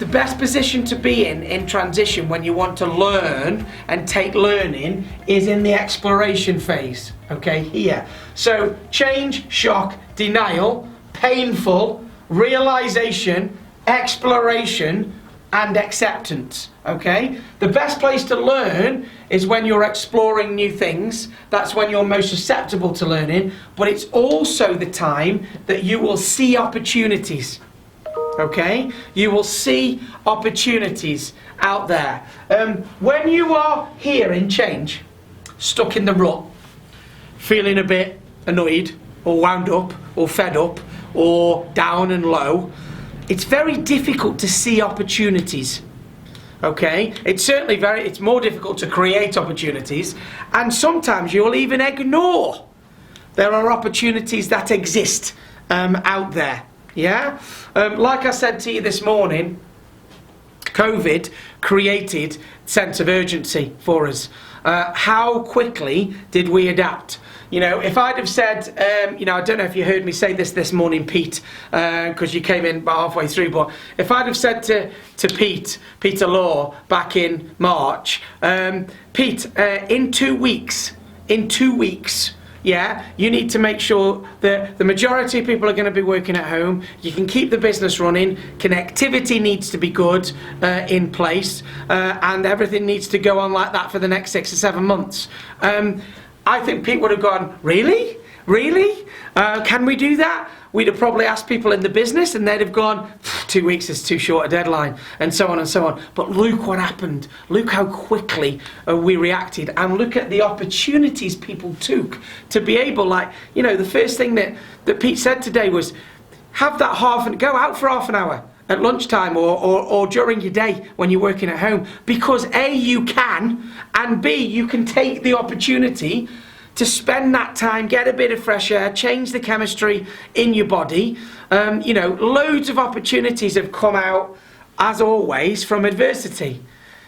the best position to be in transition when you want to learn and take learning is in the exploration phase, okay, here. So change, shock, denial, painful, realization, exploration, and acceptance, okay? The best place to learn is when you're exploring new things. That's when you're most susceptible to learning, but it's also the time that you will see opportunities, okay? You will see opportunities out there. When you are here in change, stuck in the rut, feeling a bit annoyed, or wound up, or fed up, or down and low, it's very difficult to see opportunities, okay? It's more difficult to create opportunities, and sometimes you'll even ignore there are opportunities that exist out there, yeah? Like I said to you this morning, COVID created sense of urgency for us. How quickly did we adapt? You know, if I'd have said, I don't know if you heard me say this morning, Pete, because you came in about halfway through, but if I'd have said to Peter Law back in March, Pete, in 2 weeks, yeah, you need to make sure that the majority of people are going to be working at home, you can keep the business running, connectivity needs to be good in place, and everything needs to go on like that for the next 6 or 7 months. I think Pete would have gone, really? Really? Can we do that? We'd have probably asked people in the business and they'd have gone, 2 weeks is too short a deadline, and so on and so on. But look what happened. Look how quickly we reacted, and look at the opportunities people took to be able, the first thing that Pete said today was, go out for half an hour at lunchtime or during your day when you're working at home, because A, you can, and B, you can take the opportunity to spend that time, get a bit of fresh air, change the chemistry in your body. Loads of opportunities have come out, as always, from adversity.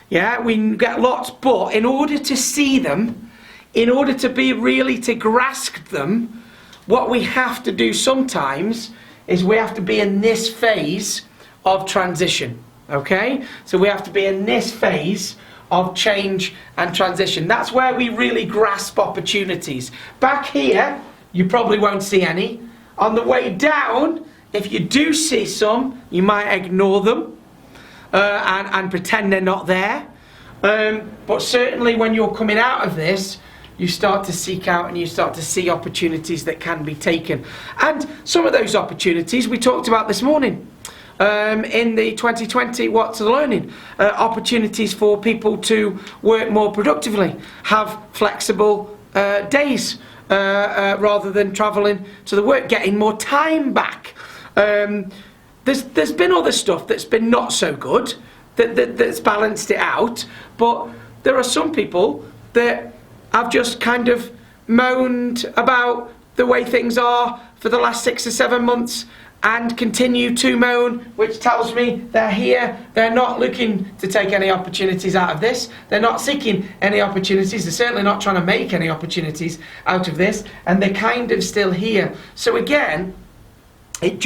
Yeah, we get lots, but in order to see them, in order to to grasp them, what we have to do sometimes is we have to be in this phase of transition, okay? So we have to be in this phase of change and transition. That's where we really grasp opportunities. Back here, you probably won't see any. On the way down, if you do see some, you might ignore them and pretend they're not there. But certainly when you're coming out of this, you start to seek out and you start to see opportunities that can be taken. And some of those opportunities we talked about this morning. In the 2020 What's Learning, opportunities for people to work more productively, have flexible days rather than travelling to the work, getting more time back. There's been other stuff that's been not so good, that's balanced it out, but there are some people that have just kind of moaned about the way things are for the last 6 or 7 months, and continue to moan, which tells me they're here, they're not looking to take any opportunities out of this, they're not seeking any opportunities, they're certainly not trying to make any opportunities out of this, and they're kind of still here. So again, it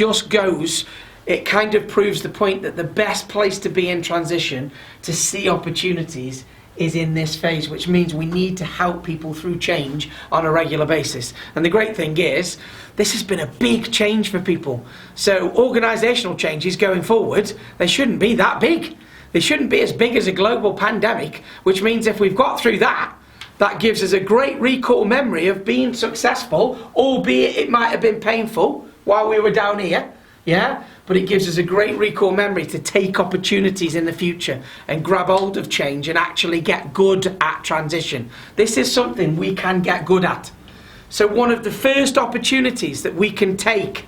kind of proves the point that the best place to be in transition, to see opportunities, is in this phase, which means we need to help people through change on a regular basis. And the great thing is, this has been a big change for people. So organisational changes going forward, they shouldn't be that big. They shouldn't be as big as a global pandemic, which means if we've got through that, that gives us a great recall memory of being successful, albeit it might have been painful while we were down here, yeah? But it gives us a great recall memory to take opportunities in the future and grab hold of change and actually get good at transition. This is something we can get good at. So one of the first opportunities that we can take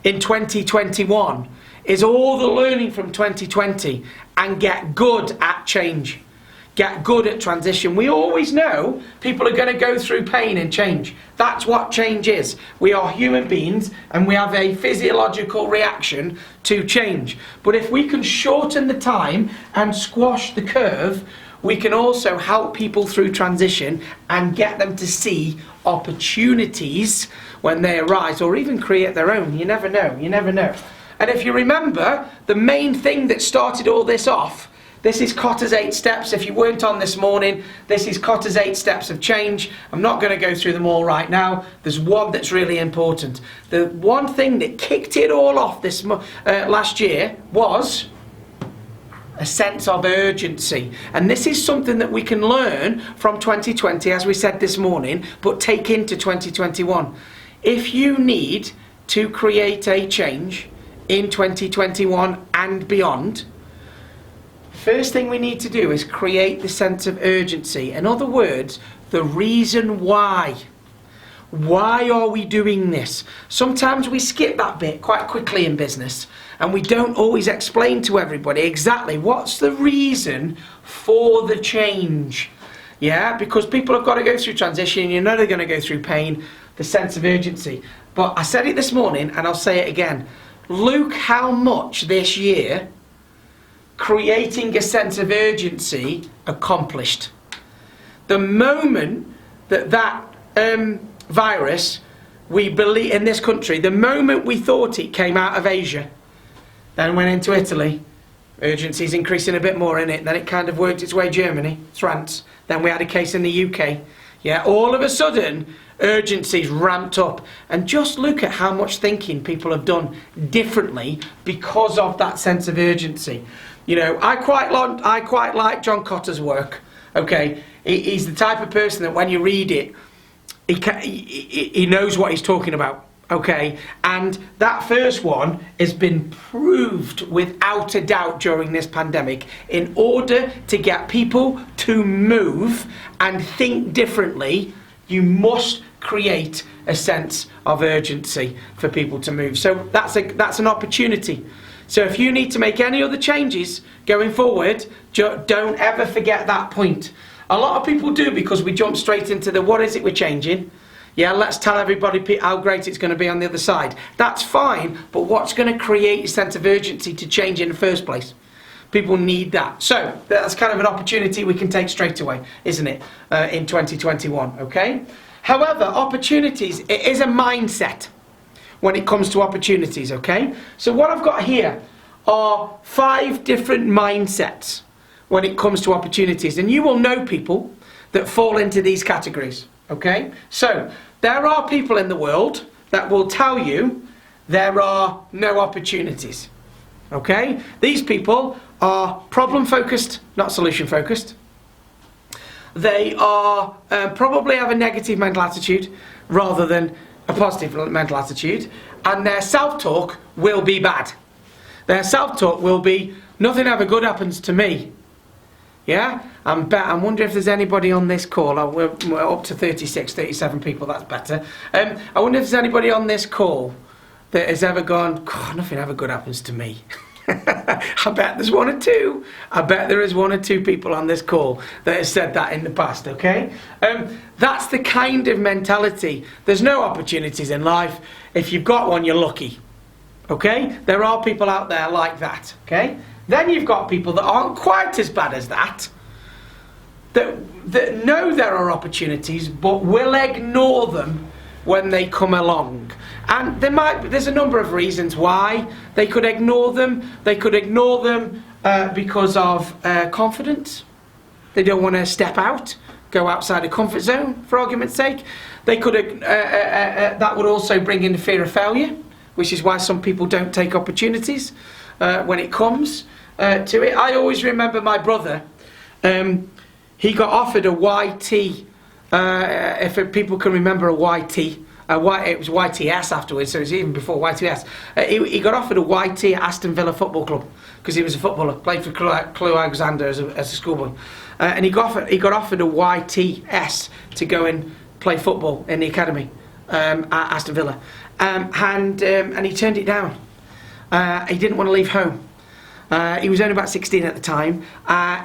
in 2021 is all the learning from 2020 and get good at change. Get good at transition. We always know people are going to go through pain and change. That's what change is. We are human beings and we have a physiological reaction to change. But if we can shorten the time and squash the curve, we can also help people through transition and get them to see opportunities when they arise, or even create their own. You never know. And if you remember, the main thing that started all this off, this is Kotter's 8 steps. If you weren't on this morning, this is Kotter's 8 steps of change. I'm not going to go through them all right now. There's one that's really important. The one thing that kicked it all off this last year was a sense of urgency. And this is something that we can learn from 2020, as we said this morning, but take into 2021. If you need to create a change in 2021 and beyond, first thing we need to do is create the sense of urgency. In other words, the reason why. Why are we doing this? Sometimes we skip that bit quite quickly in business, and we don't always explain to everybody exactly what's the reason for the change. Yeah, because people have got to go through transition, you know they're going to go through pain, the sense of urgency. But I said it this morning, and I'll say it again. Look how much this year creating a sense of urgency accomplished. The moment that virus, we believe in this country, the moment we thought it came out of Asia, then went into Italy, urgency's increasing a bit more in it, then it kind of worked its way Germany, France, then we had a case in the UK. Yeah, all of a sudden, urgency's ramped up. And just look at how much thinking people have done differently because of that sense of urgency. You know, I quite like John Kotter's work. Okay, he's the type of person that when you read it, he knows what he's talking about. Okay, and that first one has been proved without a doubt during this pandemic. In order to get people to move and think differently, you must create a sense of urgency for people to move. So that's an opportunity. So if you need to make any other changes going forward, don't ever forget that point. A lot of people do, because we jump straight into the what is it we're changing. Yeah, let's tell everybody how great it's going to be on the other side. That's fine, but what's going to create a sense of urgency to change in the first place? People need that. So that's kind of an opportunity we can take straight away, isn't it, in 2021, okay? However, opportunities, it is a mindset when it comes to opportunities, okay? So what I've got here are 5 different mindsets when it comes to opportunities. And you will know people that fall into these categories, okay? So there are people in the world that will tell you there are no opportunities, okay? These people are problem-focused, not solution-focused. They are probably have a negative mental attitude rather than a positive mental attitude, and their self-talk will be bad. Their self-talk will be, nothing ever good happens to me. Yeah? I'm wondering if there's anybody on this call. We're up to 36, 37 people, that's better. I wonder if there's anybody on this call that has ever gone, God, nothing ever good happens to me. I bet there's 1 or 2. I bet there is 1 or 2 people on this call that has said that in the past, okay? That's the kind of mentality. There's no opportunities in life. If you've got one, you're lucky, okay? There are people out there like that, okay? Then you've got people that aren't quite as bad as that, that know there are opportunities but will ignore them when they come along. And there's a number of reasons why they could ignore them. They could ignore them because of confidence. They don't want to step out, go outside a comfort zone, for argument's sake. They could that would also bring in the fear of failure, which is why some people don't take opportunities when it comes to it. I always remember my brother. He got offered a YT. If people can remember a YT. It was YTS afterwards, so it was even before YTS. He got offered a YT at Aston Villa Football Club because he was a footballer, played for Crewe Alexander as a schoolboy, and he got offered a YTS to go and play football in the academy at Aston Villa, and he turned it down. He didn't want to leave home. He was only about 16 at the time.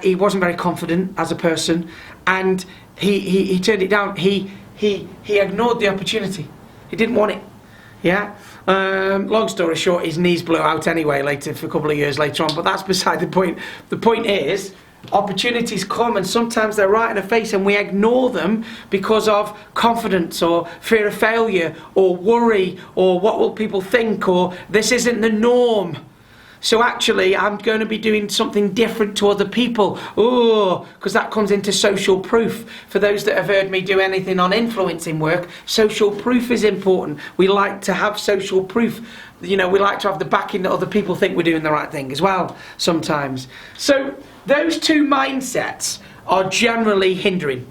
He wasn't very confident as a person, and he turned it down. He ignored the opportunity. He didn't want it. Yeah. Long story short, his knees blew out anyway later, for a couple of years later on. But that's beside the point. The point is, opportunities come and sometimes they're right in the face and we ignore them because of confidence or fear of failure or worry or what will people think or this isn't the norm. So actually, I'm going to be doing something different to other people. Oh, because that comes into social proof. For those that have heard me do anything on influencing work, social proof is important. We like to have social proof. You know, we like to have the backing that other people think we're doing the right thing as well, sometimes. So those two mindsets are generally hindering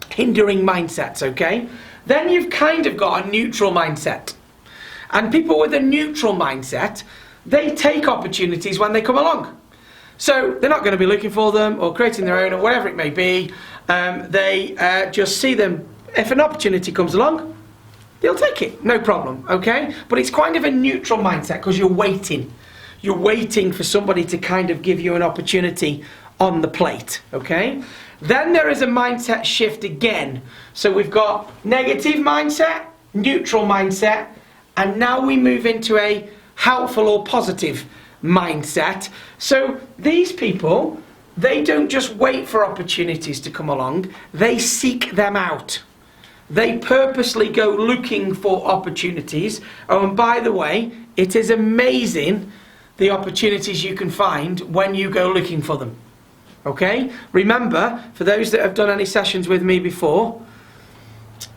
mindsets, okay? Then you've kind of got a neutral mindset. And people with a neutral mindset, they take opportunities when they come along. So they're not going to be looking for them or creating their own or whatever it may be. They just see them. If an opportunity comes along, they'll take it, no problem, okay? But it's kind of a neutral mindset because you're waiting. You're waiting for somebody to kind of give you an opportunity on the plate, okay? Then there is a mindset shift again. So we've got negative mindset, neutral mindset, and now we move into a helpful or positive mindset. So these people, they don't just wait for opportunities to come along, they seek them out. They purposely go looking for opportunities. Oh, and by the way, it is amazing the opportunities you can find when you go looking for them. Okay? Remember, for those that have done any sessions with me before,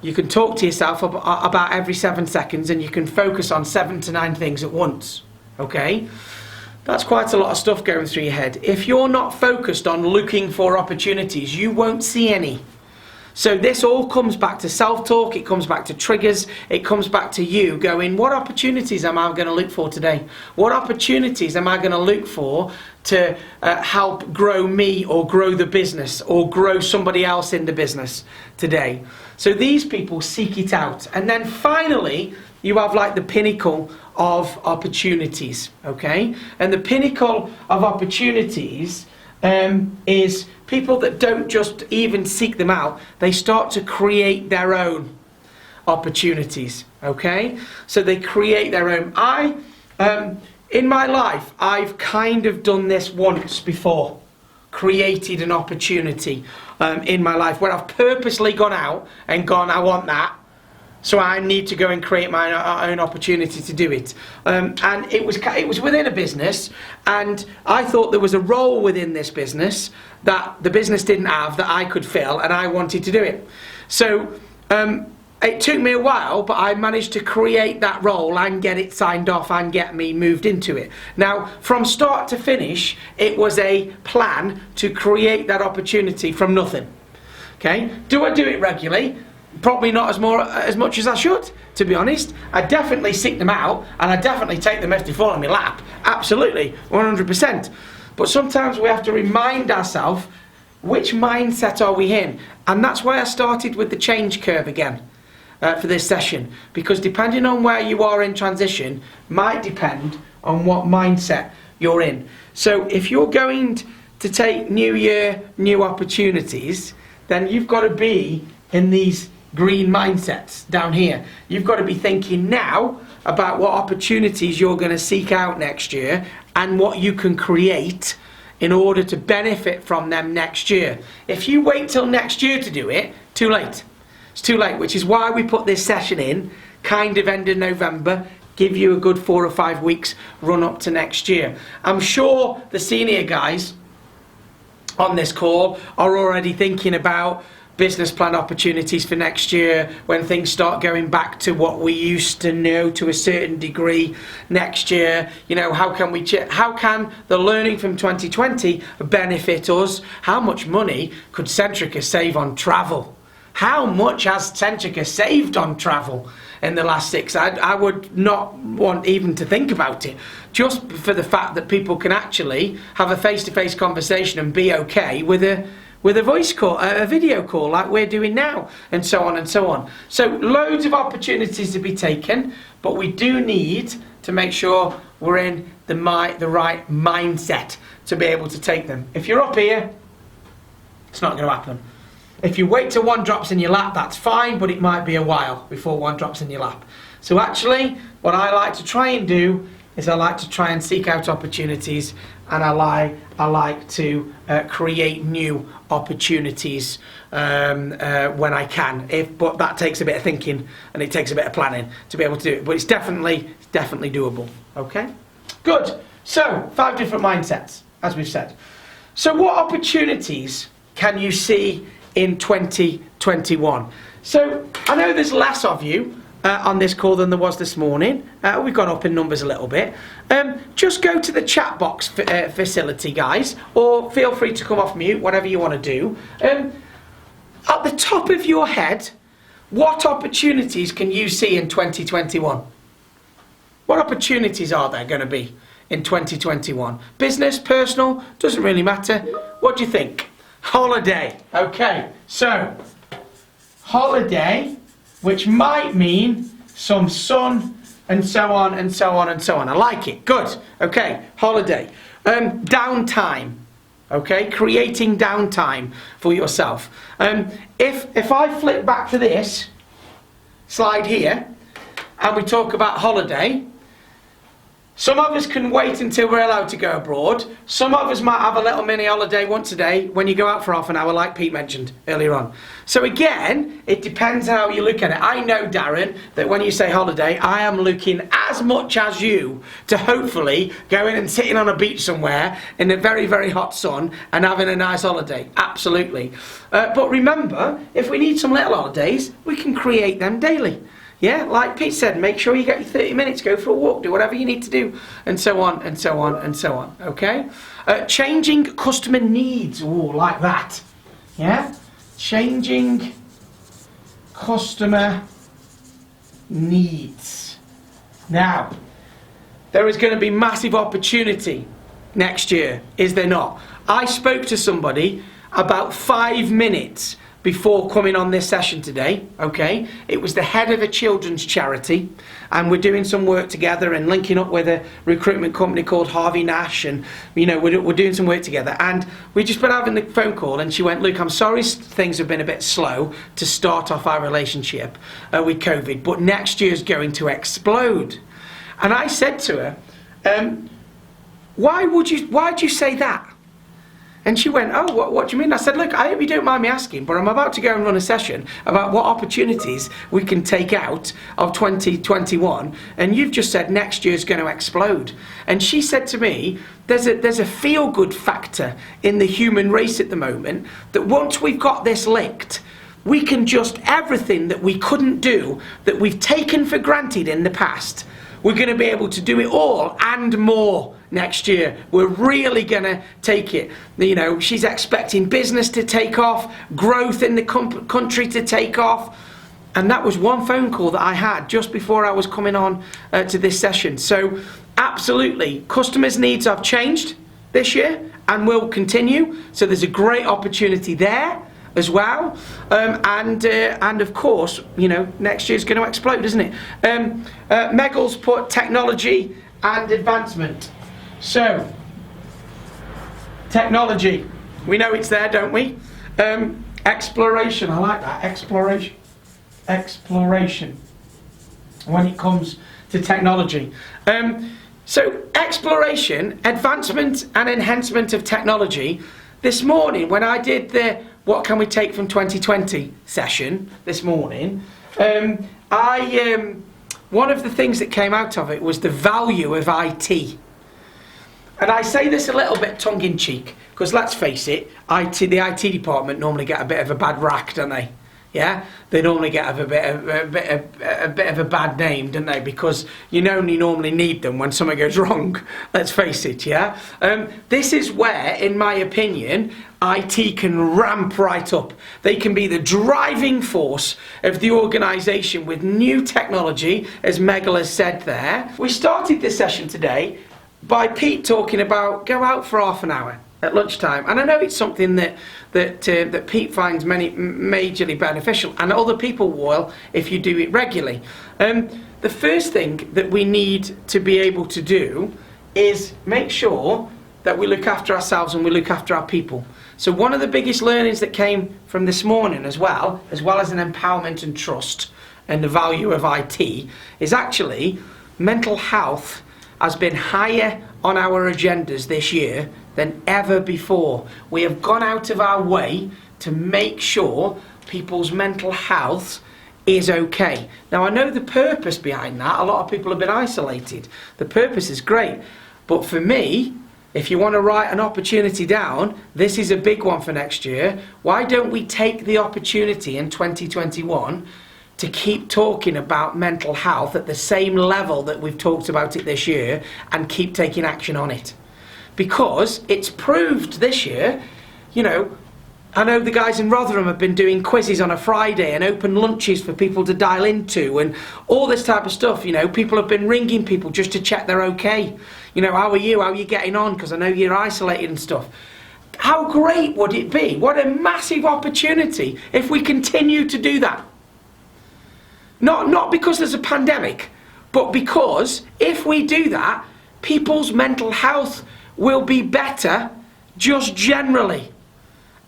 you can talk to yourself about every 7 seconds and you can focus on 7 to 9 things at once. Okay? That's quite a lot of stuff going through your head. If you're not focused on looking for opportunities, you won't see any. So this all comes back to self-talk, it comes back to triggers, it comes back to you going, what opportunities am I going to look for today? What opportunities am I going to look for to help grow me or grow the business or grow somebody else in the business today? So these people seek it out. And then finally, you have like the pinnacle of opportunities, okay? And the pinnacle of opportunities is people that don't just even seek them out, they start to create their own opportunities, okay? So they create their own. In my life, I've kind of done this once before, created an opportunity in my life where I've purposely gone out and gone, I want that, so I need to go and create my own opportunity to do it. And it was within a business, and I thought there was a role within this business that the business didn't have that I could fill, and I wanted to do it. So it took me a while, but I managed to create that role and get it signed off and get me moved into it. Now, from start to finish, it was a plan to create that opportunity from nothing. Okay? Do I do it regularly? Probably not as much as I should, to be honest. I definitely seek them out, and I definitely take them if they fall on my lap. Absolutely, 100%. But sometimes we have to remind ourselves, which mindset are we in? And that's why I started with the change curve again for this session. Because depending on where you are in transition, might depend on what mindset you're in. So if you're going to take new year, new opportunities, then you've got to be in these green mindsets down here. You've got to be thinking now about what opportunities you're going to seek out next year and what you can create in order to benefit from them next year. If you wait till next year to do it, too late. It's too late, which is why we put this session in, kind of end of November, give you a good 4 or 5 weeks run up to next year. I'm sure the senior guys on this call are already thinking about business plan opportunities for next year when things start going back to what we used to know to a certain degree next year. You know, how can the learning from 2020 benefit us? How much money could Centrica save on travel? How much has Centrica saved on travel in the last 6? I would not want even to think about it, just for the fact that people can actually have a face-to-face conversation and be okay with a voice call, a video call like we're doing now, and so on and so on. So loads of opportunities to be taken, but we do need to make sure we're in the right mindset to be able to take them. If you're up here, it's not going to happen. If you wait till one drops in your lap, that's fine, but it might be a while before one drops in your lap. So actually, what I like to try and do is I like to try and seek out opportunities, and I like to create new opportunities when I can. But that takes a bit of thinking and it takes a bit of planning to be able to do it. But it's definitely doable. Okay, good. So 5 different mindsets, as we've said. So what opportunities can you see in 2021? So I know there's less of you on this call than there was this morning. We've gone up in numbers a little bit. Just go to the chat box facility, guys, or feel free to come off mute, whatever you want to do. At the top of your head, what opportunities can you see in 2021? What opportunities are there going to be in 2021? Business, personal, doesn't really matter. What do you think? Holiday. Okay, so holiday, which might mean some sun and so on and so on and so on. I like it. Good. Okay, holiday. Downtime. Okay, creating downtime for yourself. If I flip back to this slide here and we talk about holiday, some of us can wait until we're allowed to go abroad. Some of us might have a little mini holiday once a day when you go out for half an hour, like Pete mentioned earlier on. So again, it depends how you look at it. I know, Darren, that when you say holiday, I am looking as much as you to hopefully going and sitting on a beach somewhere in the very, very hot sun and having a nice holiday. Absolutely. But remember, if we need some little holidays, we can create them daily. Yeah, like Pete said, make sure you get your 30 minutes, go for a walk, do whatever you need to do, and so on, and so on, and so on, okay? Changing customer needs, like that, yeah? Changing customer needs. Now, there is going to be massive opportunity next year, is there not? I spoke to somebody about 5 minutes before coming on this session today, okay? It was the head of a children's charity, and we're doing some work together and linking up with a recruitment company called Harvey Nash, and we're doing some work together. And we just been having the phone call, and she went, "Look, I'm sorry things have been a bit slow to start off our relationship with COVID, but next year's going to explode." And I said to her, why'd you say that? And she went, "Oh, what do you mean?" I said, "Look, I hope you don't mind me asking, but I'm about to go and run a session about what opportunities we can take out of 2021, and you've just said next year's going to explode." And she said to me, there's a feel-good factor in the human race at the moment, that once we've got this licked, we can just everything that we couldn't do, that we've taken for granted in the past, we're going to be able to do it all and more next year. We're really going to take it. She's expecting business to take off, growth in the country to take off. And that was one phone call that I had just before I was coming on to this session. So absolutely, customers' needs have changed this year and will continue. So there's a great opportunity there as well, and of course, next year's going to explode, isn't it? Megal's put technology and advancement. So, technology, we know it's there, don't we? Exploration, I like that. Exploration. When it comes to technology. So, exploration, advancement, and enhancement of technology. This morning, when I did the "What Can We Take from 2020" session this morning, one of the things that came out of it was the value of IT. And I say this a little bit tongue-in-cheek, because let's face it, the IT department normally get a bit of a bad rap, don't they? Yeah, they normally get a bit of a bad name, don't they? Because you only normally need them when something goes wrong. Let's face it, yeah. This is where, in my opinion, IT can ramp right up. They can be the driving force of the organisation with new technology, as Megal has said there. We started this session today by Pete talking about go out for half an hour at lunchtime, and I know it's something that Pete finds majorly beneficial, and other people will if you do it regularly. The first thing that we need to be able to do is make sure that we look after ourselves and we look after our people. So one of the biggest learnings that came from this morning as well as an empowerment and trust and the value of IT, is actually mental health has been higher on our agendas this year than ever before. We have gone out of our way to make sure people's mental health is okay. Now, I know the purpose behind that. A lot of people have been isolated. The purpose is great. But for me, if you want to write an opportunity down, this is a big one for next year. Why don't we take the opportunity in 2021 to keep talking about mental health at the same level that we've talked about it this year and keep taking action on it? Because it's proved this year, you know, I know the guys in Rotherham have been doing quizzes on a Friday and open lunches for people to dial into and all this type of stuff. You know, people have been ringing people just to check they're okay. You know, how are you? How are you getting on? Because I know you're isolated and stuff. How great would it be? What a massive opportunity if we continue to do that. Not because there's a pandemic, but because if we do that, people's mental health will be better just generally.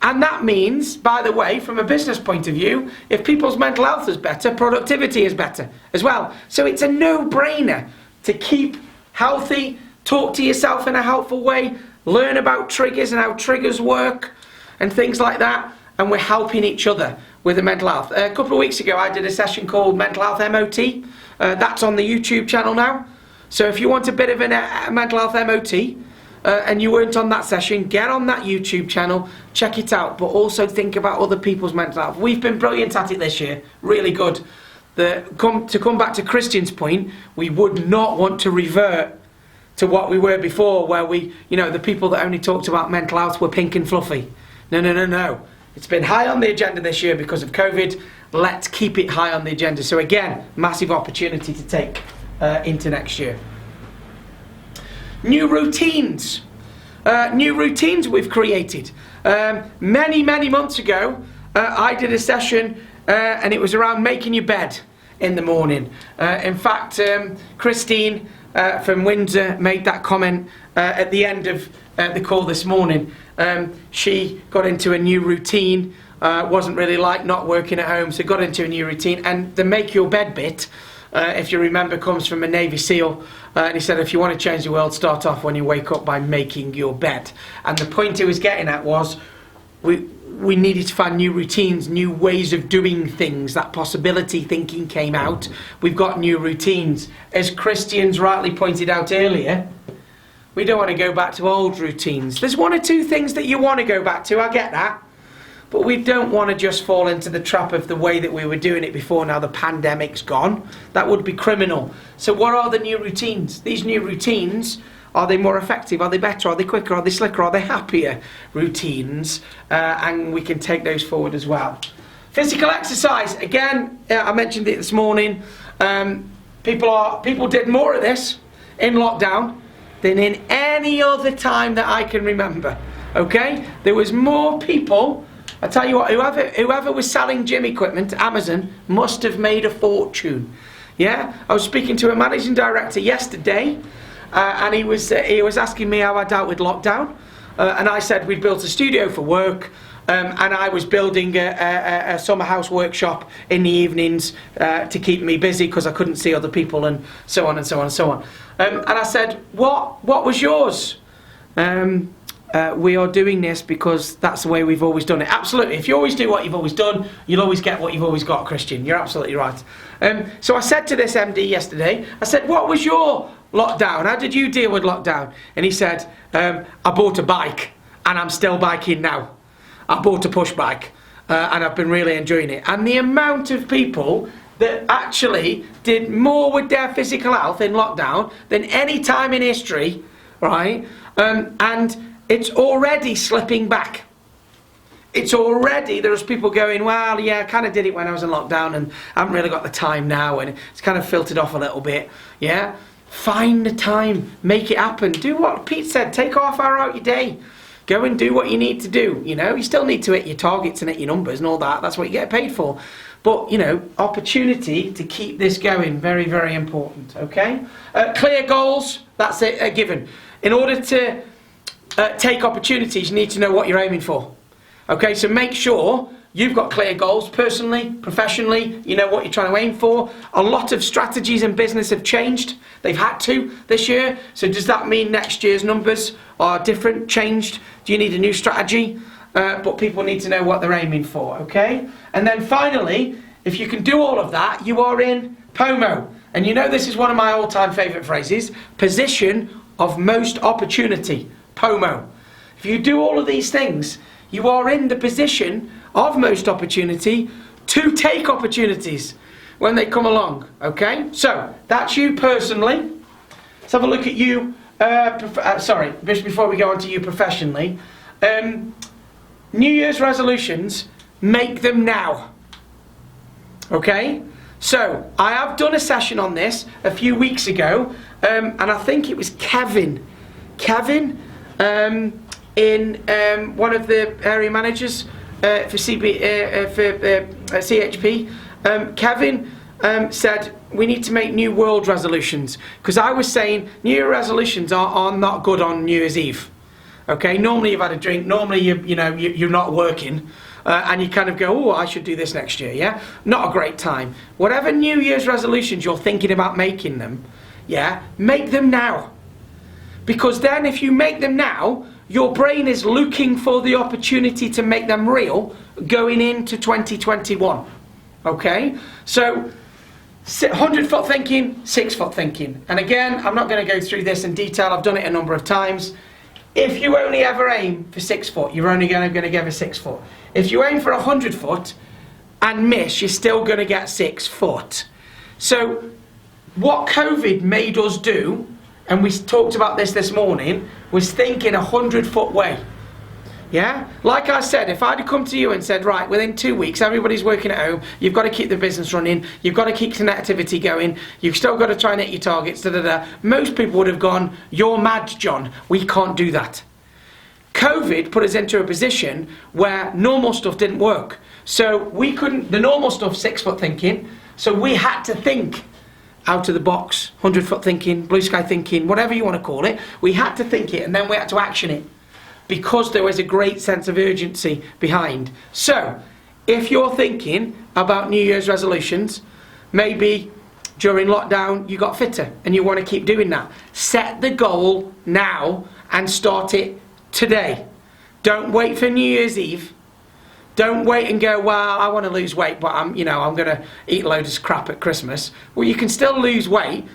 And that means, by the way, from a business point of view, if people's mental health is better, productivity is better as well. So it's a no-brainer to keep healthy, talk to yourself in a helpful way, learn about triggers and how triggers work and things like that. And we're helping each other with the mental health. A couple of weeks ago, I did a session called Mental Health MOT. That's on the YouTube channel now. So if you want a bit of a mental health MOT, and you weren't on that session, get on that YouTube channel, check it out, but also think about other people's mental health. We've been brilliant at it this year, really good. To come back to Christian's point, we would not want to revert to what we were before, where the people that only talked about mental health were pink and fluffy. No. It's been high on the agenda this year because of COVID. Let's keep it high on the agenda. So again, massive opportunity to take into next year. New routines. New routines we've created. Many months ago, I did a session and it was around making your bed in the morning. In fact, Christine from Windsor made that comment at the end of the call this morning. She got into a new routine, wasn't really like not working at home, so got into a new routine. And the make your bed bit, if you remember, comes from a Navy SEAL. And he said, if you want to change the world, start off when you wake up by making your bed. And the point he was getting at was we needed to find new routines, new ways of doing things. That possibility thinking came out. We've got new routines. As Christians rightly pointed out earlier, we don't want to go back to old routines. There's one or two things that you want to go back to, I get that. But we don't want to just fall into the trap of the way that we were doing it before. Now the pandemic's gone. That would be criminal. So what are the new routines? These new routines, are they more effective? Are they better? Are they quicker? Are they slicker? Are they happier routines? And we can take those forward as well. Physical exercise. Again, I mentioned it this morning. People did more of this in lockdown than in any other time that I can remember. Okay? There was more people. I tell you what, whoever was selling gym equipment, Amazon, must have made a fortune. Yeah, I was speaking to a managing director yesterday, and he was asking me how I dealt with lockdown, and I said we'd built a studio for work, and I was building a summer house workshop in the evenings to keep me busy because I couldn't see other people and so on and so on and so on. And I said, what was yours? We are doing this because that's the way we've always done it. Absolutely. If you always do what you've always done, you'll always get what you've always got, Christian. You're absolutely right. So I said to this MD yesterday, I said, what was your lockdown? How did you deal with lockdown? And he said, I bought a bike and I'm still biking now. I bought a push bike and I've been really enjoying it. And the amount of people that actually did more with their physical health in lockdown than any time in history, right? And it's already slipping back. It's already, there's people going, well, yeah, I kind of did it when I was in lockdown and I haven't really got the time now, and it's kind of filtered off a little bit. Yeah? Find the time. Make it happen. Do what Pete said. Take half hour out your day. Go and do what you need to do. You know, you still need to hit your targets and hit your numbers and all that. That's what you get paid for. But, you know, opportunity to keep this going. Very, very important. Okay? Clear goals. That's a given. In order to take opportunities, you need to know what you're aiming for. Okay, so make sure You've got clear goals personally, professionally, you know what you're trying to aim for. A lot of strategies in business have changed. They've had to this year. So does that mean next year's numbers are different, changed? Do you need a new strategy? But people need to know what they're aiming for, okay? And then finally, if you can do all of that, you are in POMO. And you know this is one of my all-time favourite phrases, position of most opportunity, POMO. If you do all of these things, you are in the position of most opportunity to take opportunities when they come along, okay? So, that's you personally. Let's have a look at you, just before we go on to you professionally. New Year's resolutions, make them now, okay? So, I have done a session on this a few weeks ago, and I think it was Kevin, in one of the area managers for CHP. Kevin said we need to make new world resolutions, because I was saying New Year resolutions are not good on New Year's Eve. Okay, normally you've had a drink, normally you're not working, and you kind of go, oh, I should do this next year, yeah? Not a great time. Whatever New Year's resolutions you're thinking about making them, yeah, make them now. Because then if you make them now, your brain is looking for the opportunity to make them real going into 2021. Okay? So, 100-foot thinking, 6-foot thinking. And again, I'm not going to go through this in detail. I've done it a number of times. If you only ever aim for 6 foot, you're only going to give a 6 foot. If you aim for 100 foot and miss, you're still going to get 6 foot. So, what COVID made us do, and we talked about this morning, was thinking 100-foot way. Yeah? Like I said, if I'd have come to you and said, right, within 2 weeks, everybody's working at home, you've got to keep the business running, you've got to keep connectivity going, you've still got to try and hit your targets, most people would have gone, you're mad, John, we can't do that. COVID put us into a position where normal stuff didn't work. So we couldn't, the normal stuff, 6-foot thinking, so we had to think out of the box, 100-foot thinking, blue sky thinking, whatever you want to call it. We had to think it and then we had to action it because there was a great sense of urgency behind. So, if you're thinking about New Year's resolutions, maybe during lockdown you got fitter and you want to keep doing that. Set the goal now and start it today. Don't wait for New Year's Eve. Don't wait and go, well, I want to lose weight, but I'm going to eat loads of crap at Christmas. Well, you can still lose weight,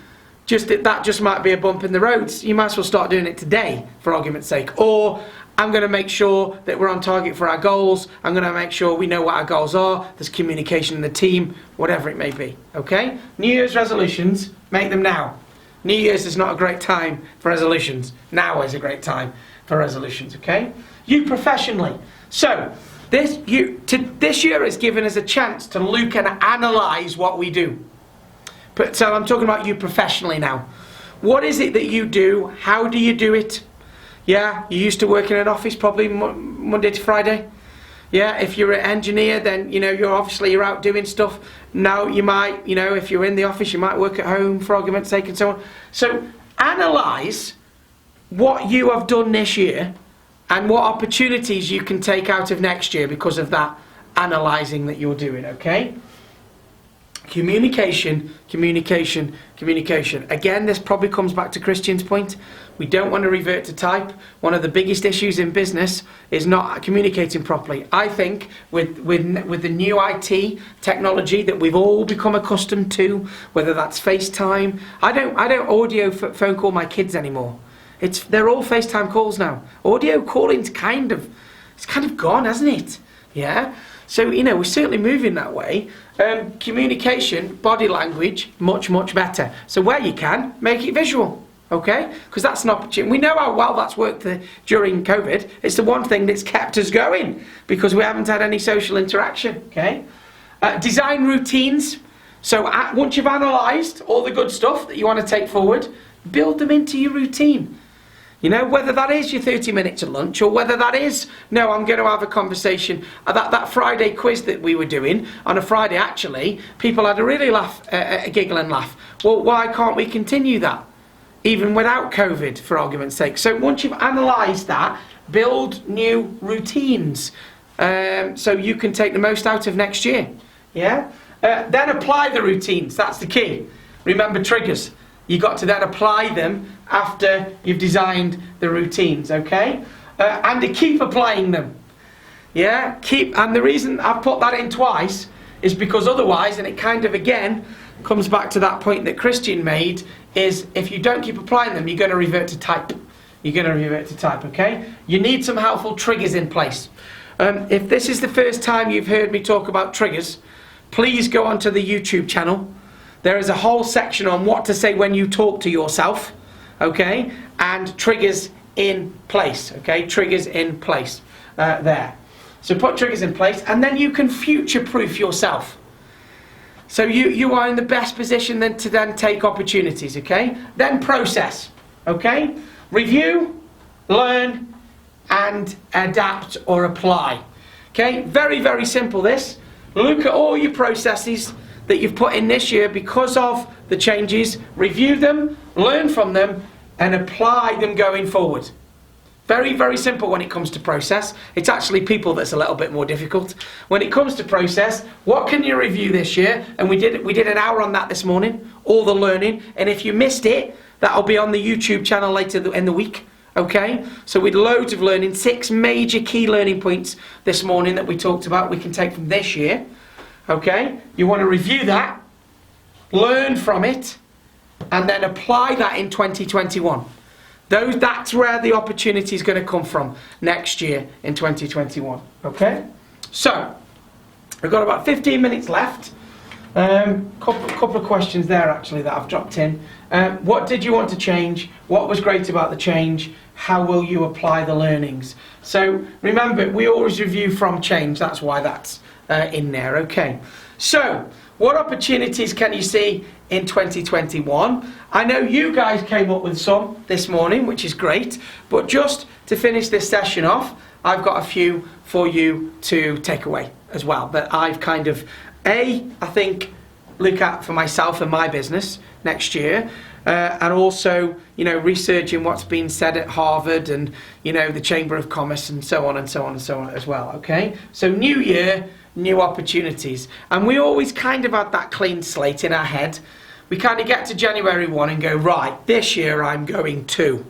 just that just might be a bump in the road. You might as well start doing it today, for argument's sake. Or, I'm going to make sure that we're on target for our goals. I'm going to make sure we know what our goals are. There's communication in the team, whatever it may be. Okay? New Year's resolutions, make them now. New Year's is not a great time for resolutions. Now is a great time for resolutions, okay? You professionally. So, this year has given us a chance to look and analyse what we do. So I'm talking about you professionally now. What is it that you do? How do you do it? Yeah, you used to work in an office probably Monday to Friday. Yeah, if you're an engineer, then you're out doing stuff. Now you might, if you're in the office, you might work at home for argument's sake and so on. So analyse what you have done this year and what opportunities you can take out of next year because of that analysing that you're doing, okay? Communication, communication, communication. Again, this probably comes back to Christian's point. We don't want to revert to type. One of the biggest issues in business is not communicating properly. I think with the new IT technology that we've all become accustomed to, whether that's FaceTime. I don't audio phone call my kids anymore. They're all FaceTime calls now. Audio calling's kind of gone, hasn't it? Yeah. So, we're certainly moving that way. Communication, body language, much, much better. So where you can, make it visual, okay? Because that's an opportunity. We know how well that's worked during COVID. It's the one thing that's kept us going because we haven't had any social interaction, okay? Design routines. So once you've analysed all the good stuff that you want to take forward, build them into your routine. Whether that is your 30 minutes at lunch or whether that is, no, I'm going to have a conversation. That Friday quiz that we were doing, on a Friday actually, people had a really a giggle and laugh. Well, why can't we continue that? Even without COVID, for argument's sake. So once you've analysed that, build new routines. so you can take the most out of next year. Yeah. Then apply the routines. That's the key. Remember triggers. You got to then apply them after you've designed the routines. Okay. And to keep applying them. Yeah. And the reason I've put that in twice is because otherwise, and it kind of again comes back to that point that Christian made, is if you don't keep applying them, you're going to revert to type. You're going to revert to type, okay? You need some helpful triggers in place. If this is the first time you've heard me talk about triggers, please go onto the YouTube channel. There is a whole section on what to say when you talk to yourself, okay? And triggers in place, okay? Triggers in place there. So put triggers in place, and then you can future-proof yourself. So you are in the best position then to then take opportunities, okay? Then process, okay? Review, learn, and adapt or apply. Okay? Very, very simple this. Look at all your processes that you've put in this year because of the changes. Review them, learn from them, and apply them going forward. Very, very simple when it comes to process. It's actually people that's a little bit more difficult. When it comes to process, what can you review this year? And we did an hour on that this morning, all the learning. And if you missed it, that'll be on the YouTube channel later in the week. Okay? So with loads of learning, 6 major key learning points this morning that we talked about we can take from this year. Okay? You want to review that, learn from it, and then apply that in 2021. That's where the opportunity is going to come from next year in 2021. Okay? So, we've got about 15 minutes left. Couple of questions there actually that I've dropped in. What did you want to change? What was great about the change? How will you apply the learnings? So, remember, we always review from change. That's why that's in there. Okay. So, what opportunities can you see in 2021? I know you guys came up with some this morning, which is great. But just to finish this session off, I've got a few for you to take away as well. That I've kind of, I think, look at for myself and my business next year. And also, researching what's been said at Harvard and, the Chamber of Commerce and so on and so on and so on as well. Okay? So new year, new opportunities. And we always kind of had that clean slate in our head. We kind of get to January 1 and go, right, this year I'm going to.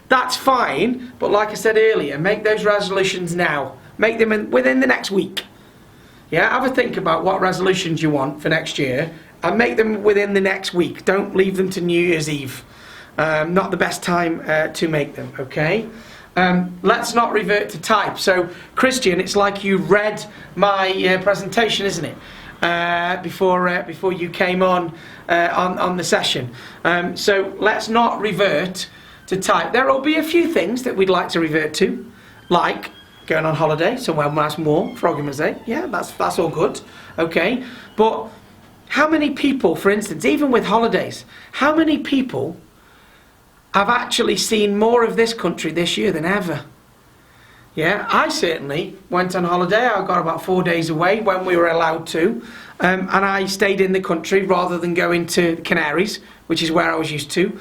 That's fine, but like I said earlier, make those resolutions now. Make them within the next week. Yeah, have a think about what resolutions you want for next year and make them within the next week. Don't leave them to New Year's Eve. Not the best time to make them, okay? Let's not revert to type. So, Christian, it's like you read my presentation, isn't it? Before you came on the session. So let's not revert to type. There will be a few things that we'd like to revert to, like going on holiday, so when that's more, for argument's sake. Yeah, that's all good. Okay. But how many people, for instance, even with holidays, how many people have actually seen more of this country this year than ever? Yeah, I certainly went on holiday. I got about 4 days away when we were allowed to. And I stayed in the country rather than going to the Canaries, which is where I was used to.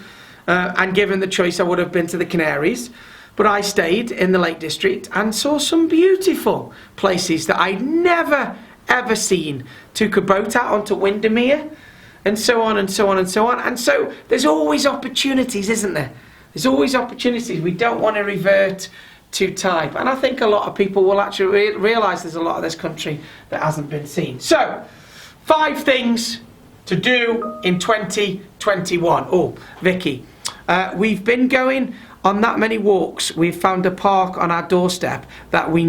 And given the choice, I would have been to the Canaries. But I stayed in the Lake District and saw some beautiful places that I'd never, ever seen. Took a boat out onto Windermere and so on and so on and so on. And so there's always opportunities, isn't there? There's always opportunities. We don't want to revert to type. And I think a lot of people will actually realise there's a lot of this country that hasn't been seen. So, 5 things to do in 2021. Oh, Vicky, we've been going on that many walks. We've found a park on our doorstep that we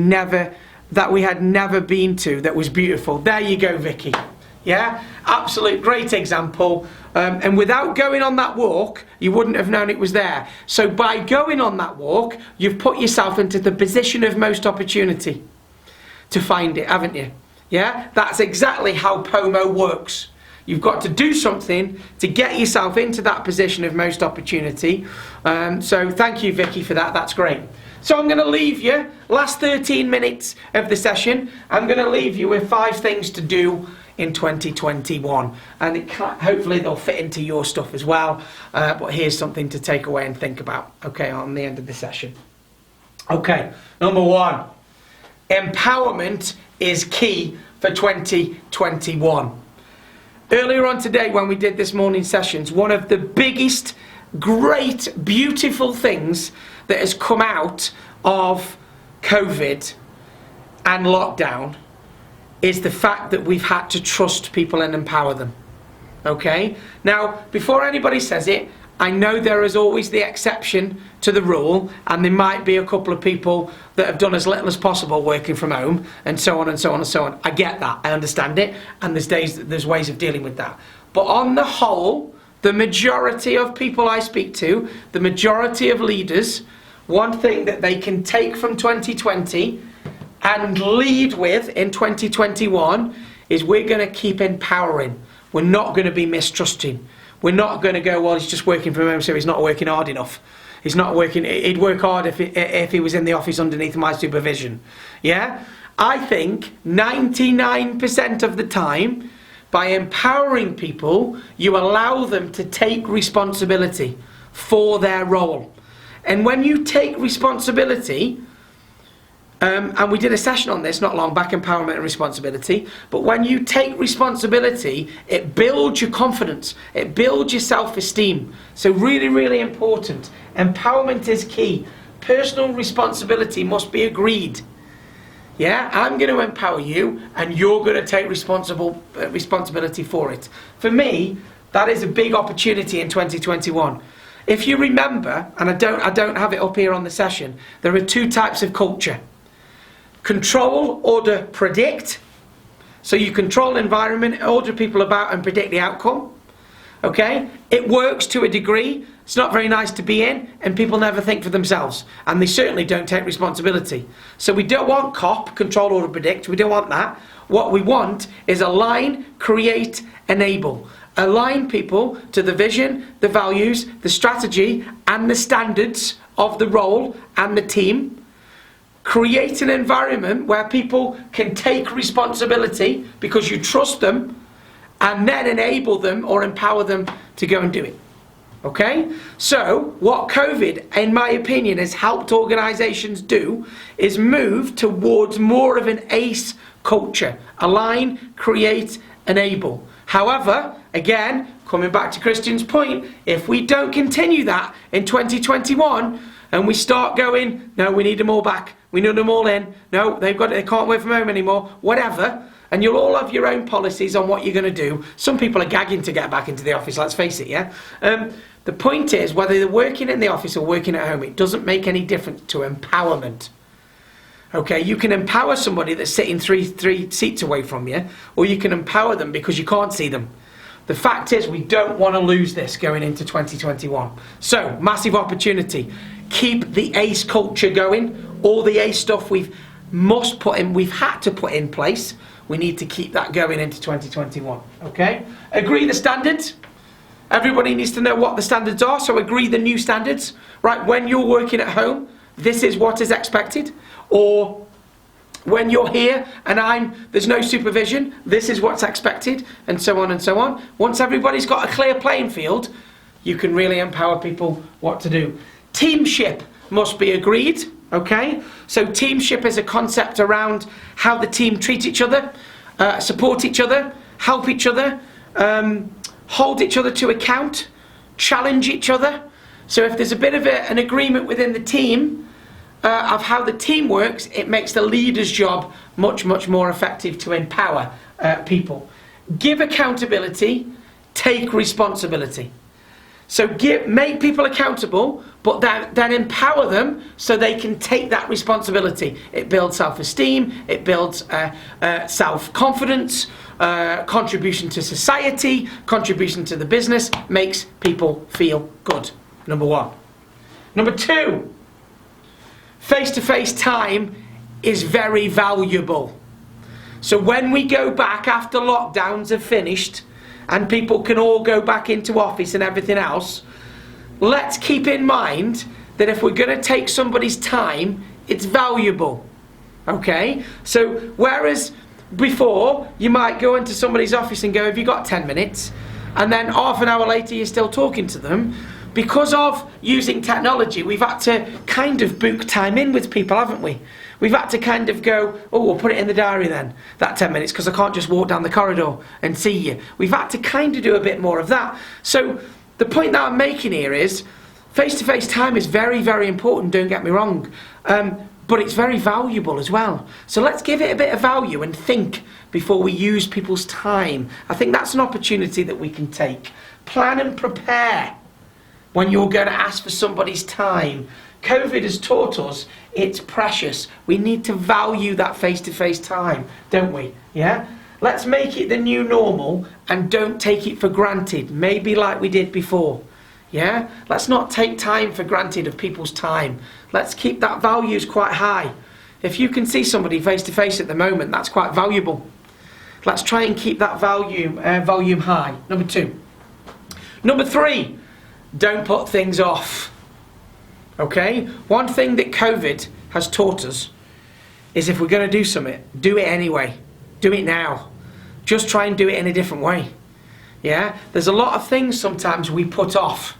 had never been to that was beautiful. There you go, Vicky. Yeah, absolute great example. And without going on that walk, you wouldn't have known it was there. So by going on that walk, you've put yourself into the position of most opportunity to find it, haven't you? Yeah, that's exactly how POMO works. You've got to do something to get yourself into that position of most opportunity. So thank you, Vicky, for that. That's great. So I'm going to leave you, last 13 minutes of the session, I'm going to leave you with 5 things to do in 2021, and hopefully they'll fit into your stuff as well, but here's something to take away and think about, okay, on the end of the session. Okay, number 1, Empowerment is key for 2021. Earlier on today, when we did this morning sessions, one of the biggest, great, beautiful things that has come out of COVID and lockdown is the fact that we've had to trust people and empower them. Okay? Now, before anybody says it, I know there is always the exception to the rule, and there might be a couple of people that have done as little as possible working from home, and so on and so on and so on. I get that, I understand it, and there's ways of dealing with that. But on the whole, the majority of people I speak to, the majority of leaders, one thing that they can take from 2020 and lead with in 2021 is we're going to keep empowering. We're not going to be mistrusting. We're not going to go, well, he's just working from home, so he's not working hard enough. He's not working, he'd work hard if he was in the office underneath my supervision. Yeah? I think 99% of the time, by empowering people, you allow them to take responsibility for their role. And when you take responsibility, and we did a session on this not long back, empowerment and responsibility, but when you take responsibility, it builds your confidence, it builds your self-esteem. So really, really important. Empowerment is key. Personal responsibility must be agreed. Yeah, I'm going to empower you and you're going to take responsibility for it. For me, that is a big opportunity in 2021. If you remember, and I don't have it up here on the session, there are two types of culture. Control, order, predict. So you control the environment, order people about and predict the outcome. Okay? It works to a degree. It's not very nice to be in, and people never think for themselves. And they certainly don't take responsibility. So we don't want COP, control, order, predict. We don't want that. What we want is align, create, enable. Align people to the vision, the values, the strategy, and the standards of the role and the team. Create an environment where people can take responsibility because you trust them, and then enable them or empower them to go and do it. Okay? So, what COVID, in my opinion, has helped organisations do is move towards more of an ACE culture. Align, create, enable. However, again, coming back to Christian's point, if we don't continue that in 2021 and we start going, no, we need them all back, we need them all in, no, they can't work from home anymore, whatever, and you'll all have your own policies on what you're going to do. Some people are gagging to get back into the office, let's face it, yeah? The point is, whether they're working in the office or working at home, it doesn't make any difference to empowerment. Okay, you can empower somebody that's sitting three seats away from you, or you can empower them because you can't see them. The fact is, we don't want to lose this going into 2021. So, massive opportunity. Keep the ACE culture going. All the ACE stuff we've had to put in place. We need to keep that going into 2021. Okay? Agree the standards. Everybody needs to know what the standards are, so agree the new standards. Right, when you're working at home, this is what is expected. Or when you're here and there's no supervision, this is what's expected, and so on and so on. Once everybody's got a clear playing field, you can really empower people what to do. Teamship must be agreed, okay? So teamship is a concept around how the team treat each other, support each other, help each other, hold each other to account, challenge each other. So if there's a bit of an agreement within the team of how the team works, it makes the leader's job much, much more effective to empower people. Give accountability, take responsibility. So make people accountable, but then empower them so they can take that responsibility. It builds self-esteem, it builds self-confidence, contribution to society, contribution to the business, makes people feel good. Number one. Number two, face-to-face time is very valuable. So when we go back after lockdowns have finished and people can all go back into office and everything else, let's keep in mind that if we're going to take somebody's time, it's valuable. Okay? So whereas before you might go into somebody's office and go, have you got 10 minutes? And then half an hour later you're still talking to them. because of using technology, we've had to kind of book time in with people, haven't we? We've had to kind of go, oh, we'll put it in the diary then, that 10 minutes, because I can't just walk down the corridor and see you. We've had to kind of do a bit more of that. So the point that I'm making here is face-to-face time is very, very important, don't get me wrong. But it's very valuable as well. So let's give it a bit of value and think before we use people's time. I think that's an opportunity that we can take. Plan and prepare when you're going to ask for somebody's time. COVID has taught us it's precious. We need to value that face-to-face time, don't we? Yeah? Let's make it the new normal and don't take it for granted, maybe like we did before. Yeah? Let's not take time for granted of people's time. Let's keep that values quite high. If you can see somebody face-to-face at the moment, that's quite valuable. Let's try and keep that volume high. Number 2. Number 3, don't put things off. Okay? One thing that COVID has taught us is if we're going to do something, do it anyway. Do it now. Just try and do it in a different way. Yeah? There's a lot of things sometimes we put off.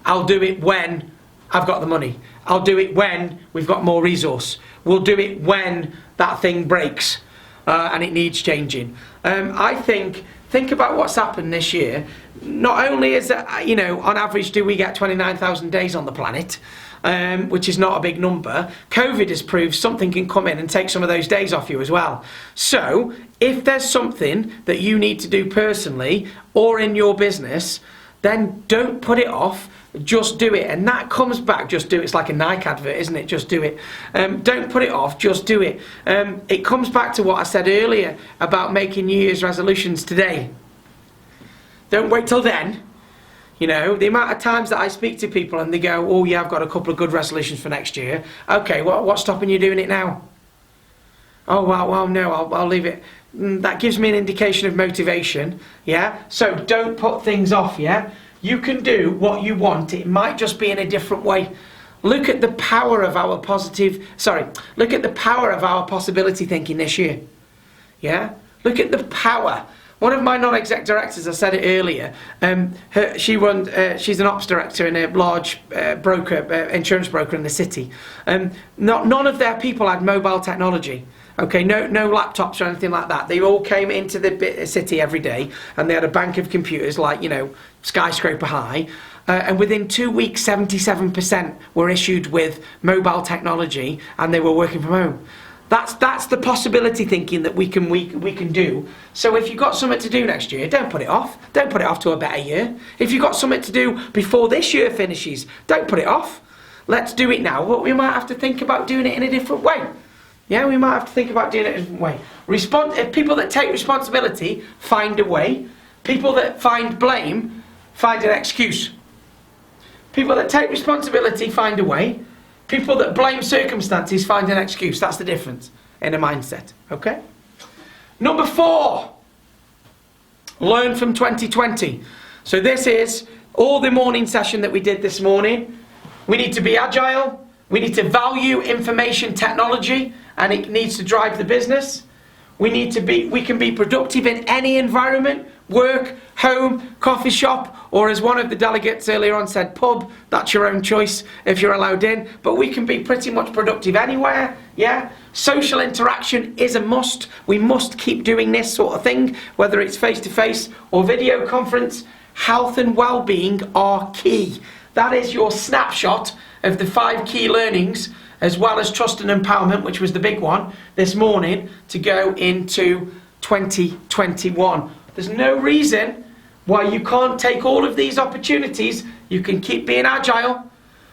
I'll do it when I've got the money. I'll do it when we've got more resource. We'll do it when that thing breaks and it needs changing. I think about what's happened this year. Not only is that, on average do we get 29,000 days on the planet, which is not a big number, COVID has proved something can come in and take some of those days off you as well. So if there's something that you need to do personally or in your business, then don't put it off. Just do it. And that comes back, just do it. It's like a Nike advert, isn't it? Just do it. Don't put it off, just do it. It comes back to what I said earlier about making New Year's resolutions today. Don't wait till then. The amount of times that I speak to people and they go, oh yeah, I've got a couple of good resolutions for next year. Okay, what's stopping you doing it now? Oh, well no, I'll leave it. That gives me an indication of motivation, yeah? So don't put things off, yeah? You can do what you want. It might just be in a different way. Look at the power of our possibility thinking this year. Yeah? Look at the power. One of my non-exec directors, I said it earlier, she's an ops director in a large insurance broker in the city. None of their people had mobile technology. Okay, no laptops or anything like that. They all came into the city every day and they had a bank of computers like, skyscraper high. And within 2 weeks, 77% were issued with mobile technology and they were working from home. That's the possibility thinking that we can do. So if you've got something to do next year, don't put it off. Don't put it off to a better year. If you've got something to do before this year finishes, don't put it off. Let's do it now. But we might have to think about doing it in a different way. Yeah, we might have to think about doing it in a different way. If people that take responsibility find a way. People that find blame find an excuse. People that take responsibility find a way. People that blame circumstances find an excuse. That's the difference in a mindset. Okay? Number 4. Learn from 2020. So this is all the morning session that we did this morning. We need to be agile. We need to value information technology and it needs to drive the business. We can be productive in any environment, work, home, coffee shop, or as one of the delegates earlier on said, pub. That's your own choice if you're allowed in, but we can be pretty much productive anywhere, yeah? Social interaction is a must. We must keep doing this sort of thing, whether it's face-to-face or video conference. Health and well-being are key. That is your snapshot of the 5 key learnings, as well as trust and empowerment, which was the big one this morning, to go into 2021. There's no reason why you can't take all of these opportunities. You can keep being agile.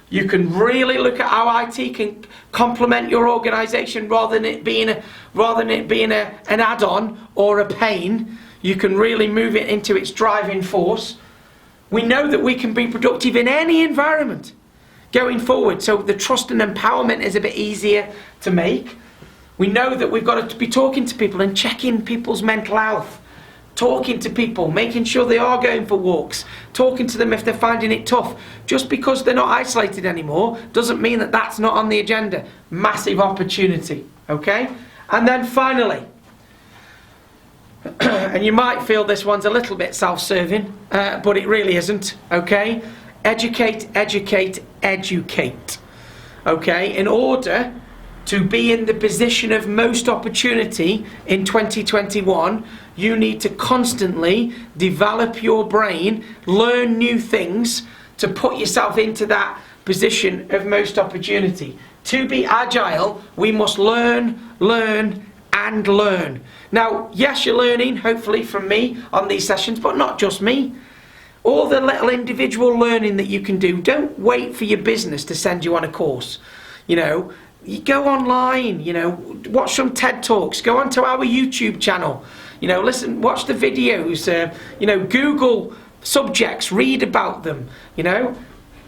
You can really look at how IT can complement your organisation rather than it being an add-on or a pain. You can really move it into its driving force. We know that we can be productive in any environment going forward, so the trust and empowerment is a bit easier to make. We know that we've got to be talking to people and checking people's mental health, talking to people, making sure they are going for walks, talking to them if they're finding it tough. Just because they're not isolated anymore doesn't mean that that's not on the agenda. Massive opportunity, okay? And then finally, and you might feel this one's a little bit self-serving, but it really isn't, okay? educate, educate, educate. Okay, in order to be in the position of most opportunity in 2021, you need to constantly develop your brain, learn new things to put yourself into that position of most opportunity. To be agile, we must learn, learn, and learn. Now, yes, you're learning, hopefully, from me on these sessions, but not just me. All the little individual learning that you can do. Don't wait for your business to send you on a course. You know, you go online, you know, watch some TED Talks, go onto our YouTube channel, you know, listen, watch the videos, you know, Google subjects, read about them, you know.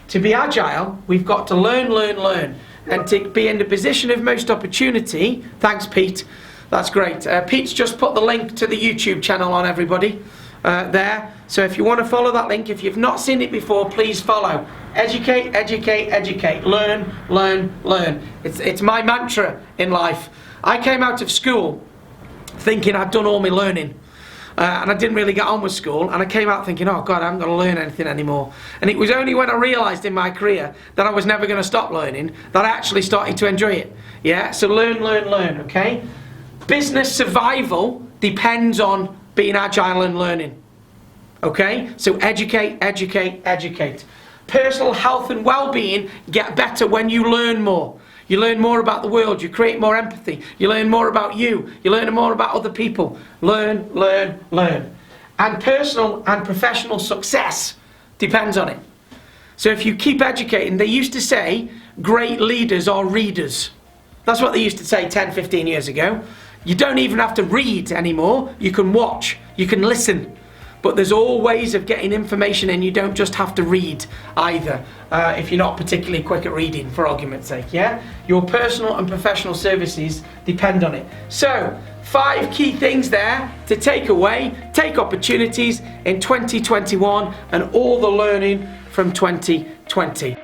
To be agile, we've got to learn, learn, learn. And to be in the position of most opportunity, thanks Pete, that's great. Pete's just put the link to the YouTube channel on, everybody, there. So if you want to follow that link, if you've not seen it before, please follow. Educate, educate, educate. Learn, learn, learn. It's my mantra in life. I came out of school thinking I'd done all my learning. And I didn't really get on with school, and I came out thinking, oh God, I haven't got to learn anything anymore. And it was only when I realised in my career that I was never going to stop learning that I actually started to enjoy it. Yeah, so learn, learn, learn, okay? Business survival depends on being agile and learning. Okay, so educate, educate, educate. Personal health and well-being get better when you learn more. You learn more about the world, you create more empathy, you learn more about you learn more about other people. Learn, learn, learn. And personal and professional success depends on it. So if you keep educating, they used to say, great leaders are readers. That's what they used to say 10, 15 years ago. You don't even have to read anymore, you can watch, you can listen. But there's all ways of getting information in. You don't just have to read either, if you're not particularly quick at reading, for argument's sake, yeah? Your personal and professional services depend on it. So, 5 key things there to take away, take opportunities in 2021 and all the learning from 2020.